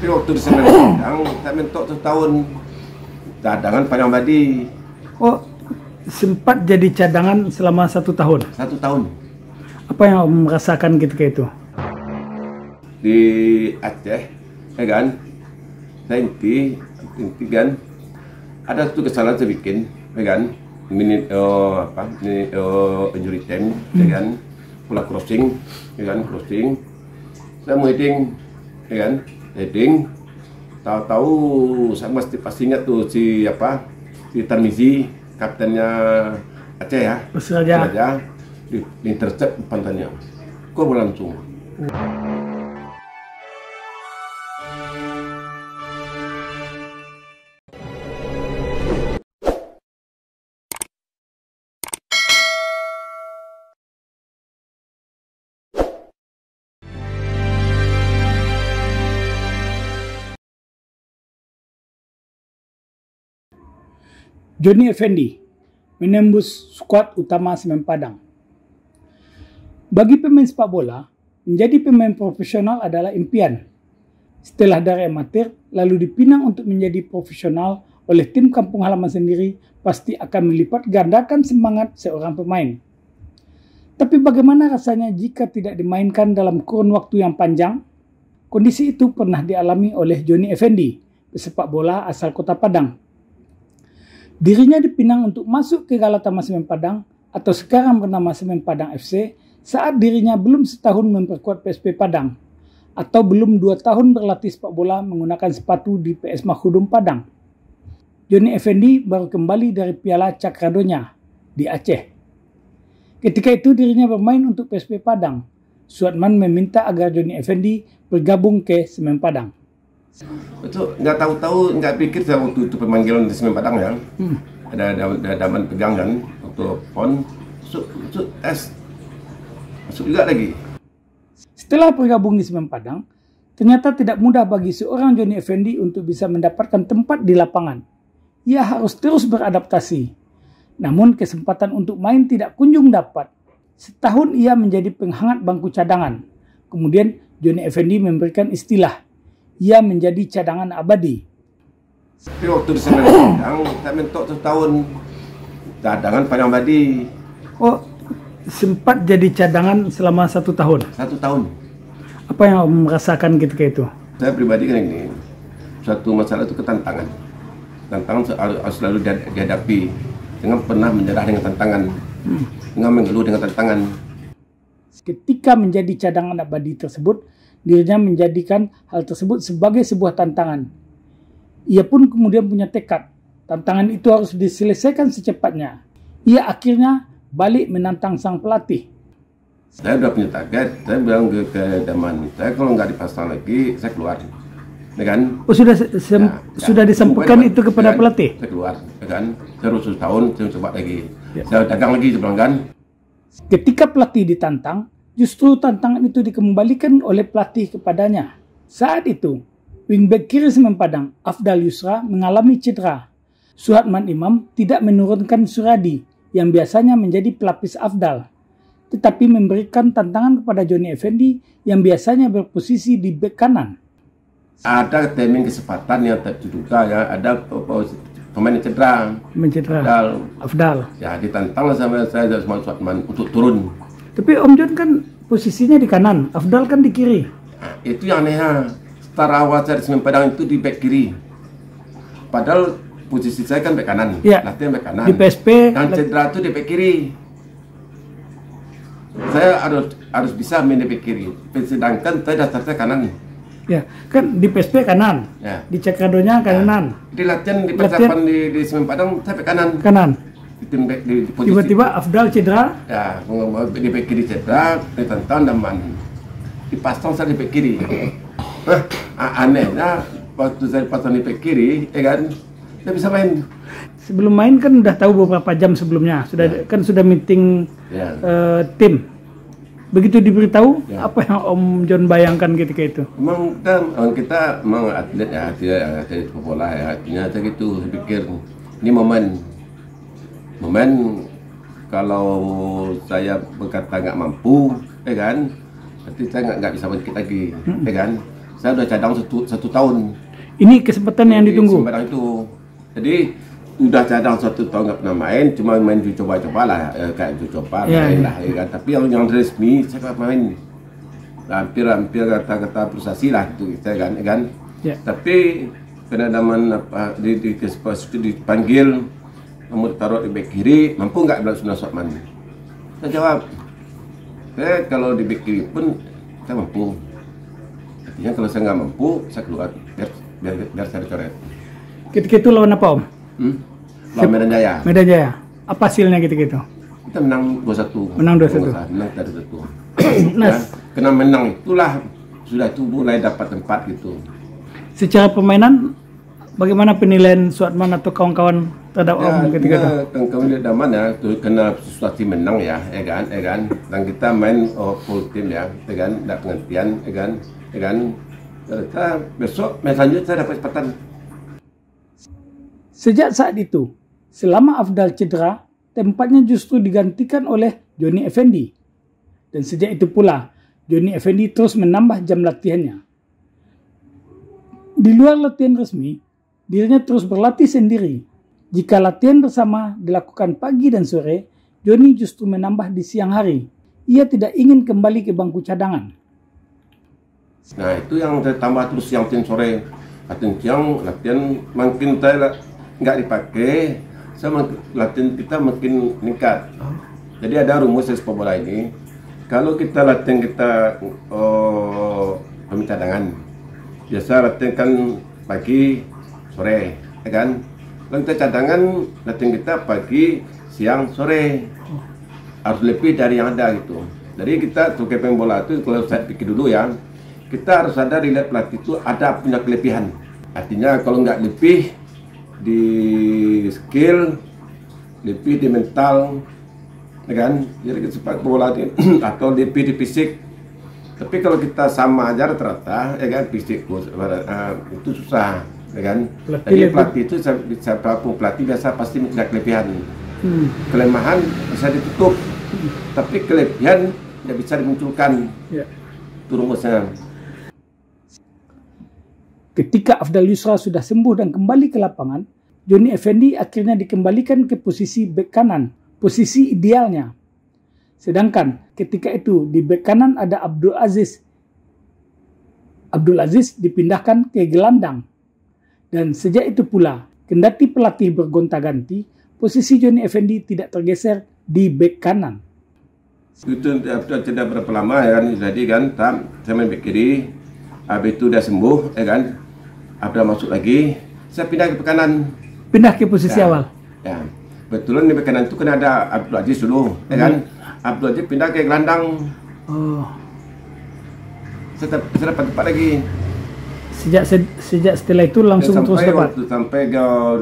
Tapi waktu di Semen Padang, saya mentok setahun cadangan Panjang Badi. Oh, sempat jadi cadangan selama 1 tahun. 1 tahun Apa yang Om merasakan ketika itu? di Aceh, ya kan? Saya inti kan, ada satu kesalahan saya bikin, ya kan? Injury time, ya kan? Pula crossing, ya kan? Crossing. Saya mau heading, ya kan? Heading. Tahu-tahu saya pasti ingat tuh si Tarmizi, kaptennya Aceh ya. Persiraja. Di intercept pantannya. Kok langsung. Johnny Effendi menembus skuad utama Semen Padang. Bagi pemain sepak bola, menjadi pemain profesional adalah impian. Setelah dari amatir, lalu dipinang untuk menjadi profesional oleh tim kampung halaman sendiri, pasti akan melipat gandakan semangat seorang pemain. Tapi bagaimana rasanya jika tidak dimainkan dalam kurun waktu yang panjang? Kondisi itu pernah dialami oleh Johnny Effendi, pesepak bola asal Kota Padang. Dirinya dipinang untuk masuk ke Galatama Semen Padang atau sekarang bernama Semen Padang FC saat dirinya belum setahun memperkuat PSP Padang atau belum 2 tahun berlatih sepak bola menggunakan sepatu di PS Mahudum Padang. Johnny Effendi baru kembali dari Piala Cakradonya di Aceh. Ketika itu dirinya bermain untuk PSP Padang. Suatman meminta agar Johnny Effendi bergabung ke Semen Padang. Betul, nggak tahu-tahu, nggak pikir saya waktu itu pemanggilan di Semen Padang ya. Ada daman pegang kan, waktu pon, masuk juga lagi. Setelah bergabung di Semen Padang, ternyata tidak mudah bagi seorang Johnny Effendi untuk bisa mendapatkan tempat di lapangan. Ia harus terus beradaptasi. Namun kesempatan untuk main tidak kunjung dapat. Setahun ia menjadi penghangat bangku cadangan. Kemudian Johnny Effendi memberikan istilah, ia menjadi cadangan abadi. Tapi waktu di Semen Padang, saya mentok setahun cadangan Panjang Badi. Oh, sempat jadi cadangan selama 1 tahun. 1 tahun. Apa yang Om merasakan ketika itu? Saya pribadi kan ini, suatu masalah itu ketantangan. Tantangan harus selalu dihadapi. Jangan pernah menyerah dengan tantangan. Jangan mengeluh dengan tantangan. Ketika menjadi cadangan abadi tersebut, dirinya menjadikan hal tersebut sebagai sebuah tantangan. Ia pun kemudian punya tekad. Tantangan itu harus diselesaikan secepatnya. Ia akhirnya balik menantang sang pelatih. Saya udah punya target. Saya bilang ke Daman, saya kalau nggak dipasang lagi, saya keluar. Ya kan? Oh, sudah disampaikan itu kepada pelatih? Saya keluar, ya kan? Saya harus setahun, saya coba lagi. Ya. Saya dagang lagi, saya bilang kan. Ketika pelatih ditantang, justru tantangan itu dikembalikan oleh pelatih kepadanya. Saat itu, wingback kiri Semen Padang, Afdal Yusra, mengalami cedera. Suhatman Imam tidak menurunkan Suradi, yang biasanya menjadi pelapis Afdal, tetapi memberikan tantangan kepada Johnny Effendi, yang biasanya berposisi di bek kanan. Ada timing kesempatan yang terduga ya, ada pemain yang cedera. Afdal. Ya, ditantang sama saya sama Suatman untuk turun. Tapi Om John kan posisinya di kanan, Afdal kan di kiri. Nah, itu yang aneh. Start awal saya di Semen Padang itu di bek kiri. Padahal posisi saya kan bek kanan. Ya. Latihan bek kanan. Di PSP. Dan cedera itu di bek kiri. Saya harus bisa main di bek kiri. Sedangkan saya dasarnya kanan. Ya, kan di PSP kanan. Ya. Di Cakradonya kanan. Di latihan di persiapan di Semen Padang saya bek kanan. Kanan. Di Tiba-tiba Afdal cedera. Ya, di bek kiri cedera, ditantang Daman. Dipasang saya di bek kiri. Anehnya waktu saya pasang di bek kiri, ya kan, saya bisa main. Sebelum main kan udah tahu beberapa jam sebelumnya, sudah meeting tim. Begitu diberitahu, apa yang Om John bayangkan ketika itu? Memang kita memang atlet ya, atlet bola ya, artinya saya gitu, saya pikir ini momen kalau saya berkata nggak mampu, ya kan, berarti saya nggak bisa bangkit lagi, ya kan. Saya udah cadang satu tahun. Ini kesempatan yang ditunggu. Kesempatan itu. Jadi udah cadang 1 tahun nggak pernah main, cuma main coba-coba lah, kayak coba main lah, ya kan. Tapi yang resmi saya nggak main. Hampir kata prestasi lah itu, saya kan. Ya. Tapi penanaman apa dipanggil, kamu taruh di bek kiri, mampu nggak bilang Sunan Sotman? Saya jawab, kalau di bek kiri pun saya mampu. Artinya kalau saya nggak mampu, saya keluar biar saya dicoret. Ketika itu lawan apa, Om? Lawan Medan Jaya. Medan Jaya. Apa hasilnya ketika itu? Kita menang 2-1. Menang 2-1. Menang 2-1. Nah, kena menang itulah sudah itu mulai dapat tempat gitu. Secara permainan, bagaimana penilaian Suatman atau kawan-kawan terhadap Om ketika itu? Kawan-kawan lihat daman ya, tuh kena sesuatu menang ya kan. Dan kita main full team ya kan, tidak pengertian, ya kan. Ternyata besok main selanjutnya saya dapat kesempatan. Sejak saat itu, selama Afdal cedera, tempatnya justru digantikan oleh Johnny Effendi. Dan sejak itu pula, Johnny Effendi terus menambah jam latihannya. Di luar latihan resmi, dirinya terus berlatih sendiri. Jika latihan bersama dilakukan pagi dan sore, Johnny justru menambah di siang hari. Ia tidak ingin kembali ke bangku cadangan. Nah itu yang saya tambah terus siang sore. Latihan makin saya nggak dipakai, latihan kita makin meningkat. Jadi ada rumus sepak bola ini. Kalau kita latihan pemain cadangan, biasa latihan kan pagi, sore, ya kan? Kalau kita cadangan, latihan kita pagi, siang, sore. Harus lebih dari yang ada gitu. Jadi kita sebagai pemain bola itu, kalau saya pikir dulu ya, kita harus sadar dilihat pelatih itu ada punya kelebihan. Artinya kalau nggak lebih di skill, lebih di mental, ya kan? Jadi sepak bola atau lebih di fisik. Tapi kalau kita sama aja rata-rata, ya kan, fisik itu susah, ya kan? Jadi pelatih itu pelatih biasa pasti punya kelebihan. Kelemahan bisa ditutup, tapi kelebihan tidak bisa dimunculkan. Itu rumusnya. Ketika Afdal Yusra sudah sembuh dan kembali ke lapangan, Johnny Effendi akhirnya dikembalikan ke posisi bek kanan, posisi idealnya. Sedangkan ketika itu di bek kanan ada Abdul Aziz. Abdul Aziz dipindahkan ke gelandang. Dan sejak itu pula, kendati pelatih bergonta-ganti, posisi Johnny Effendi tidak tergeser di bek kanan. Itu tidak berapa lama ya kan, jadi kan saya main bek kiri, habis itu udah sembuh, ya kan, Abdul masuk lagi, saya pindah ke bek kanan. Pindah ke posisi awal? Ya, betulan di bek kanan itu kan ada Abdul Aziz dulu, ya kan, Abdul Aziz pindah ke gelandang. Saya dapat tempat lagi. Sejak setelah itu langsung terus dapat? Sampai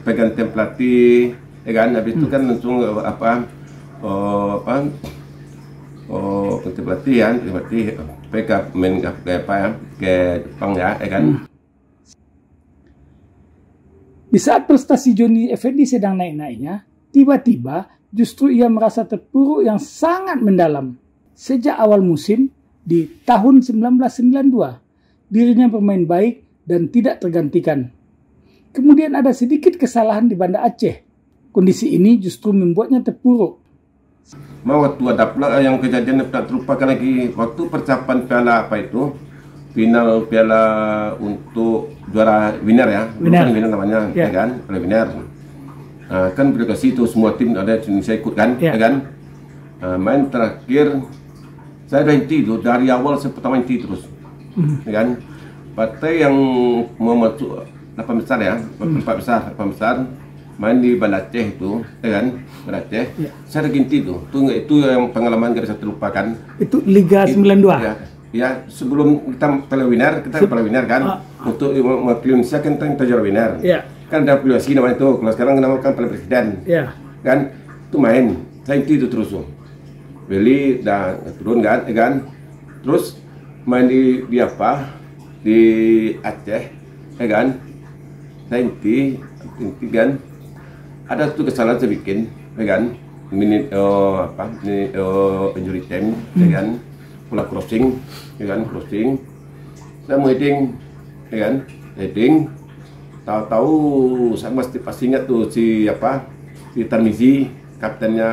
pegang tim pelatih, ya kan, habis itu kan langsung pelatihan, pegang main ke Jepang ya kan. Di saat prestasi Johnny Effendi sedang naik-naiknya, tiba-tiba justru ia merasa terpuruk yang sangat mendalam. Sejak awal musim di tahun 1992, dirinya bermain baik dan tidak tergantikan. Kemudian ada sedikit kesalahan di Banda Aceh. Kondisi ini justru membuatnya terpuruk. Waktu ada pula yang kejadian tidak terlupakan lagi, waktu persiapan piala final piala untuk juara winner ya, winner namanya, ya kan, winner. Kan berkasi itu semua tim ada Indonesia ikut kan, ya kan. Main terakhir saya berhenti itu dari awal saya pertama henti terus, ya kan. Partai yang mau masuk 8 besar ya, 4 besar. Main di Banda Aceh itu, ya kan, Banda Aceh. Saya ganti itu yang pengalaman gak bisa terlupakan. Itu Liga 92. Ya, sebelum kita piala winner kan, untuk mewakili Indonesia kan kita juara winner. Kan ada PLC namanya itu, kalau sekarang namakan piala presiden. Kan, itu main, saya itu terus beli dan turun kan, ya kan. Terus main di Aceh, ya kan. Saya inti kan. Ada satu kesalahan saya bikin, ya kan, injury time, ya kan, pola crossing, ya kan, saya mau heading, kan, heading. Tahu-tahu saya pasti ingat tuh si Tarmizi, kaptennya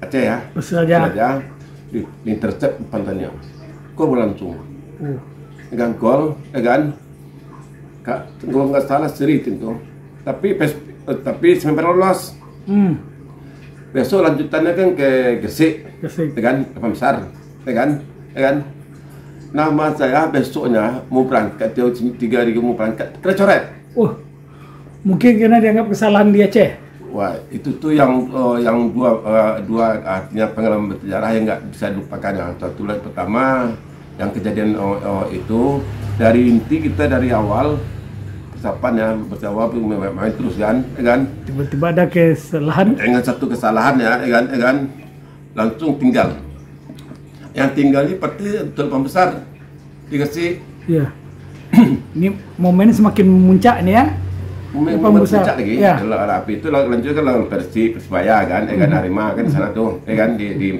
Aceh ya, Persiraja, di intercept pantannya, gol langsung, dengan gol, kan, kalau nggak salah seri itu, tapi sampai lolos. Besok lanjutannya kan ke Gresik, kan, Kapal Besar, kan. Nama saya besoknya mau berangkat, jauh 3 hari mau berangkat, kena coret. Mungkin karena dianggap kesalahan di Aceh. Wah, itu tuh yang dua artinya pengalaman bersejarah yang nggak bisa dilupakan. Satu lagi pertama yang kejadian itu dari inti kita dari awal persiapan ya main terus kan. Tiba-tiba ada kesalahan. Dengan satu kesalahan ya, kan, langsung tinggal. Yang tinggal ini pasti Kapal Besar dikasih. Iya. Ini momennya semakin memuncak nih ya. Memang puncak lagi. Ya. Kalau api itu lanjut kan lawan Persibaya kan, kan Arema kan di sana tuh, kan di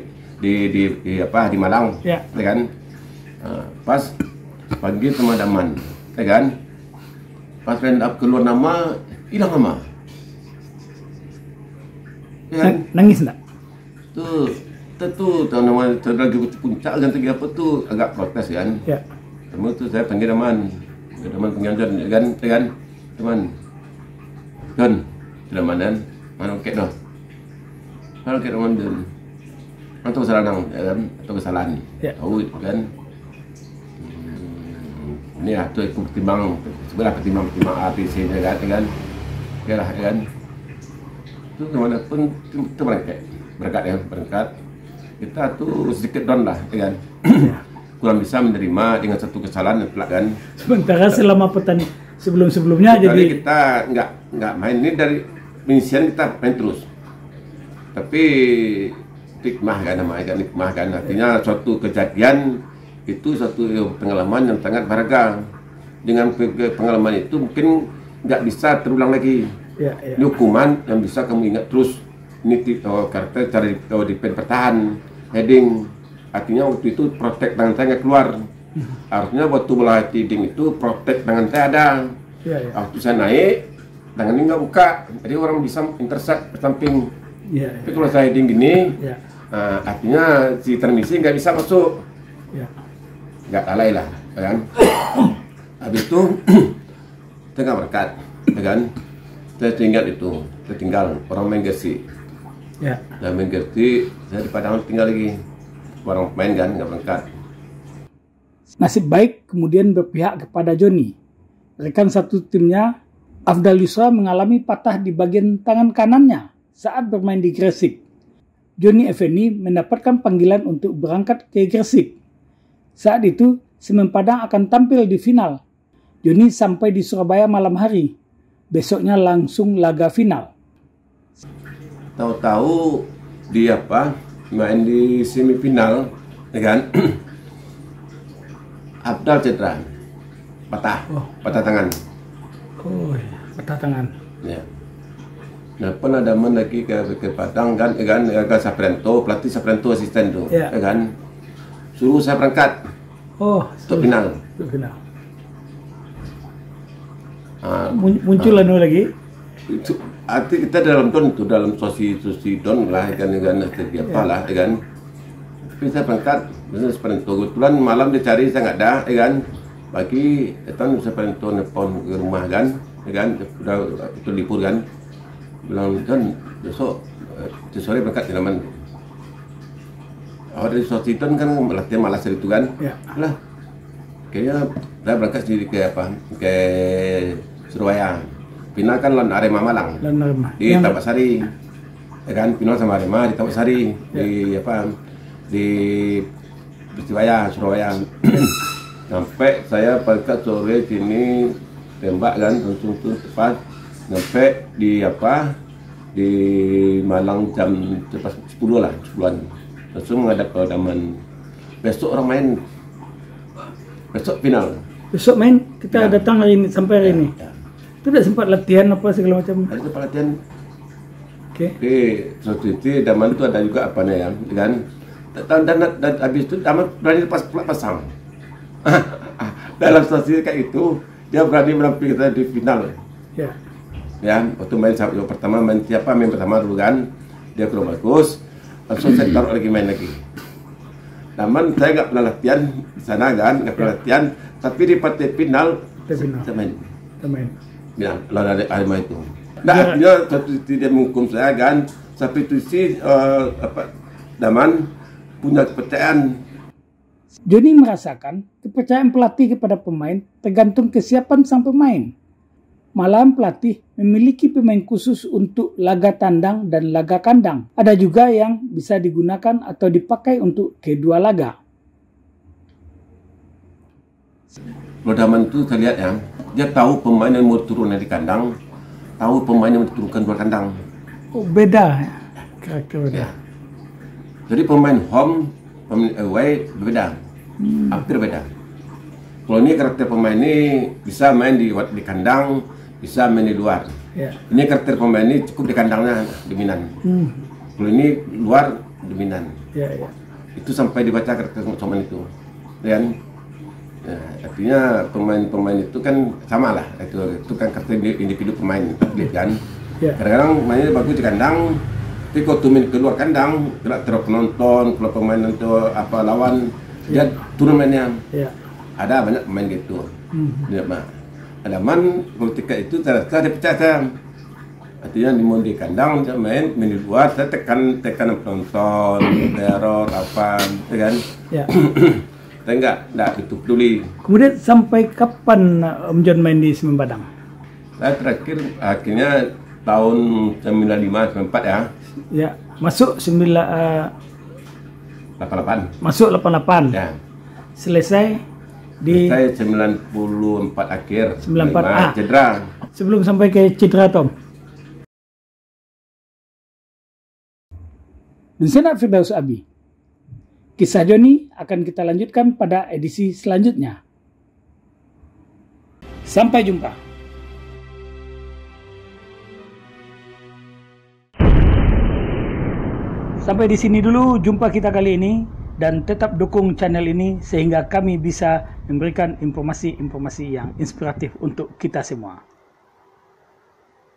Malang, kan. Pas pagi pemadaman, kan. Pas up keluar nama, hilang nama. Kan? Nangis enggak? Tuh nama lagi puncak kan tadi apa tuh agak protes kan. Ya. Teman tuh saya panggil teman pengajar kan, teman. Don, tidak mana kek noh, mana kek teman don, atau kesalahan, atau kesalahan, tahu kan? Ini tuh ikut ketimbang, sebelah ketimbang ABC nya kan, kan? Itu kemana pun itu berangkat, kita tuh sedikit down lah, kan? Kurang bisa menerima dengan satu kesalahan kan? Sementara selama petani sebelumnya jadi kita nggak main ini dari penyisian kita main terus, tapi hikmah kan namanya hikmah kan, artinya suatu kejadian itu suatu pengalaman yang sangat berharga. Dengan pengalaman itu mungkin nggak bisa terulang lagi. Ini hukuman yang bisa kamu ingat terus. Ini karakter cari di pen bertahan heading, artinya waktu itu protek tangan saya nggak keluar. Artinya waktu melatih heading itu protek tangan saya ada. Waktu saya naik tangan ini nggak buka, jadi orang bisa intercept samping. Tapi kalau saya heading gini, artinya si Tarmizi nggak bisa masuk. Nggak alay lah, kan? Habis itu saya nggak berangkat, kan? Saya tinggal orang main Gresik. Saya main Gresik, saya di Padang tinggal lagi. Orang main kan nggak berangkat. Nasib baik kemudian berpihak kepada Joni. Rekan satu timnya, Afdal Yusra, mengalami patah di bagian tangan kanannya saat bermain di Gresik. Joni Effendi mendapatkan panggilan untuk berangkat ke Gresik. Saat itu, Semen Padang akan tampil di final. Joni sampai di Surabaya malam hari. Besoknya langsung laga final. Tahu-tahu di main di semifinal, kan? Abdal cedera, patah tangan. Patah tangan. Ya. Nah, pernah ada lagi ke Padang kan, ke Saprento, pelatih Saprento asisten tuh, kan? Suruh saya berangkat. Untuk final. Muncul lagi. Itu arti kita dalam sosi don lah, kan apalah, kan? Tapi saya berangkat. Kebetulan malam dicari saya nggak ada, kan? Pagi datang saya nelfon ke rumah kan, udah itu libur kan, bilang kan besok sore berangkat di Laman. Dari Sositon kan latihan malas itu kan, lah kayaknya saya berangkat sendiri ke Surabaya. Final kan lawan Arema Malang di Tabaksari, kan? Final sama Arema di Tabaksari di Persibaya Surabaya. Sampai saya berangkat sore sini tembak kan langsung tuh tepat sampai di Malang jam 10 lah, 10-an langsung menghadap ke Daman. Besok orang main, besok final. Besok main kita datang hari ini sampai hari ini. Itu udah sempat latihan apa segala macam? Ada sempat latihan. Oke, suatu itu Daman itu ada juga ya kan? Dan habis itu Daman berani pasang. Dalam situasi kayak itu dia berani menampilkan kita di final. Ya. Ya, waktu main yang pertama main pertama dulu kan, dia kurang bagus, langsung saya taruh lagi main lagi. Namun saya nggak pernah latihan di sana kan, nggak pernah latihan, tapi di partai final saya main. Ya, lawan Arema itu. Nah, dia satu tidak menghukum saya kan, tapi itu sih Daman punya kepercayaan. Joni merasakan kepercayaan pelatih kepada pemain tergantung kesiapan sang pemain. Malahan pelatih memiliki pemain khusus untuk laga tandang dan laga kandang. Ada juga yang bisa digunakan atau dipakai untuk kedua laga. Kalau Daman itu saya lihat ya, dia tahu pemain yang mau turun di kandang, tahu pemain yang mau diturunkan luar kandang. Oh, beda karakternya. Ya. Jadi pemain home, pemain away berbeda, hampir beda. Kalau ini karakter pemain ini bisa main di kandang, bisa main di luar. Ya. Ini karakter pemain ini cukup di kandangnya dominan. Kalau ini luar dominan. Ya, ya. Itu sampai dibaca karakter pemain itu, kan? Ya, artinya pemain-pemain itu kan sama lah. Itu kan karakter individu pemain atlet kan. Ya. Kadang-kadang mainnya bagus di kandang, tapi kalau turun keluar kandang, tidak terlalu penonton, kalau pemain itu lawan, dia turun mainnya. Ya. Ada banyak pemain gitu. Ya, ada man politika itu saya percaya saya. Artinya di kandang saya main di luar saya tekan penonton, teror apa, kan? Ya. Saya enggak begitu peduli. Kemudian sampai kapan Om John main di Semen Padang? Saya terakhir akhirnya tahun 95 94 ya. Ya, masuk 88. Masuk 88. Ya. Selesai di saya 94 akhir. 94 cedera. Sebelum sampai ke cedera, Tom. Mensenat Firdaus Abi. Kisah Joni akan kita lanjutkan pada edisi selanjutnya. Sampai jumpa. Sampai di sini dulu jumpa kita kali ini, dan tetap dukung channel ini sehingga kami bisa memberikan informasi-informasi yang inspiratif untuk kita semua.